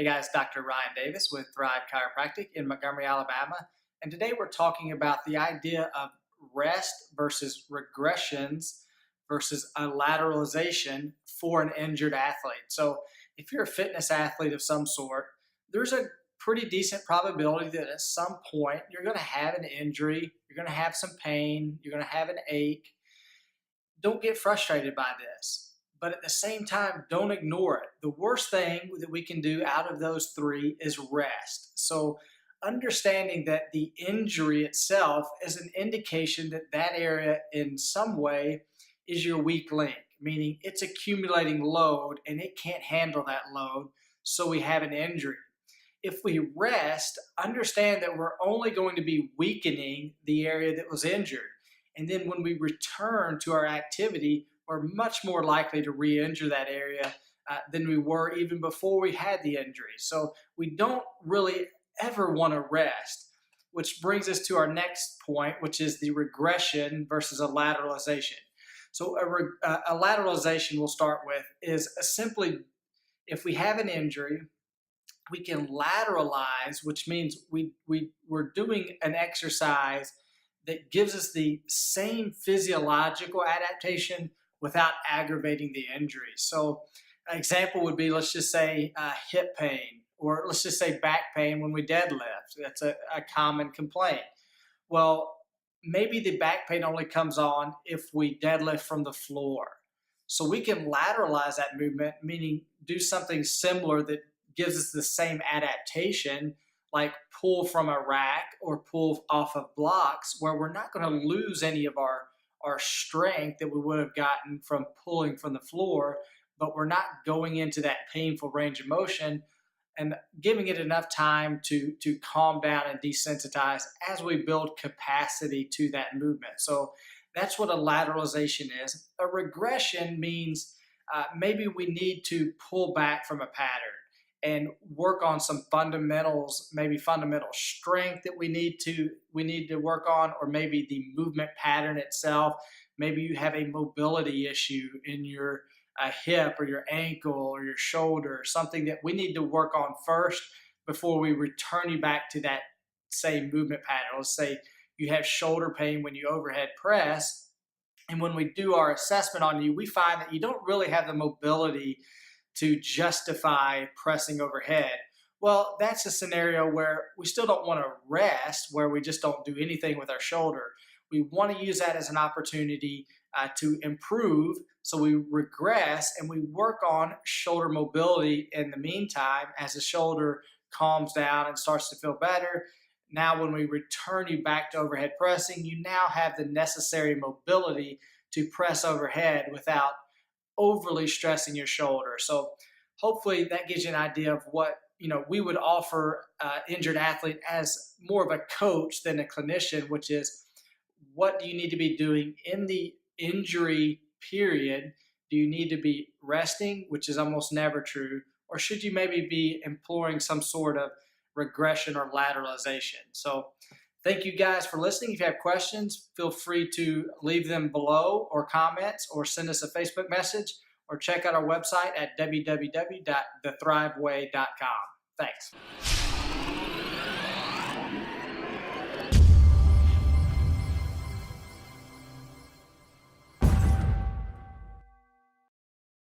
Hey guys, Dr. Ryan Davis with Thrive Chiropractic in Montgomery, Alabama. And today we're talking about the idea of rest versus regressions versus a lateralization for an injured athlete. So if you're a fitness athlete of some sort, there's a pretty decent probability that at some point you're going to have an injury, you're going to have some pain, you're going to have an ache. Don't get frustrated by this. But at the same time, don't ignore it. The worst thing that we can do out of those three is rest. So understanding that the injury itself is an indication that that area in some way is your weak link, meaning it's accumulating load and it can't handle that load, so we have an injury. If we rest, understand that we're only going to be weakening the area that was injured. And then when we return to our activity, we're much more likely to re-injure that area than we were even before we had the injury. So we don't really ever want to rest, which brings us to our next point, which is the regression versus a lateralization. So a lateralization we'll start with is simply if we have an injury, we can lateralize, which means we're doing an exercise that gives us the same physiological adaptation without aggravating the injury. So an example would be, let's just say hip pain, or let's just say back pain when we deadlift. That's a common complaint. Well, maybe the back pain only comes on if we deadlift from the floor. So we can lateralize that movement, meaning do something similar that gives us the same adaptation, like pull from a rack or pull off of blocks, where we're not going to lose any of our strength that we would have gotten from pulling from the floor, but we're not going into that painful range of motion and giving it enough time to calm down and desensitize as we build capacity to that movement. So that's what a lateralization is. A regression means maybe we need to pull back from a pattern and work on some fundamentals, maybe fundamental strength that we need to work on, or maybe the movement pattern itself. Maybe you have a mobility issue in your hip or your ankle or your shoulder, something that we need to work on first before we return you back to that same movement pattern. Let's say you have shoulder pain when you overhead press, and when we do our assessment on you, we find that you don't really have the mobility to justify pressing overhead. Well, that's a scenario where we still don't want to rest, where we just don't do anything with our shoulder. We want to use that as an opportunity to improve. So we regress and we work on shoulder mobility in the meantime as the shoulder calms down and starts to feel better. Now, when we return you back to overhead pressing, you now have the necessary mobility to press overhead without overly stressing your shoulder. So hopefully that gives you an idea of what we would offer injured athlete as more of a coach than a clinician, which is what do you need to be doing in the injury period? Do you need to be resting, which is almost never true, or should you maybe be employing some sort of regression or lateralization? So thank you guys for listening. If you have questions, feel free to leave them below or comments, or send us a Facebook message, or check out our website at www.thethriveway.com. Thanks.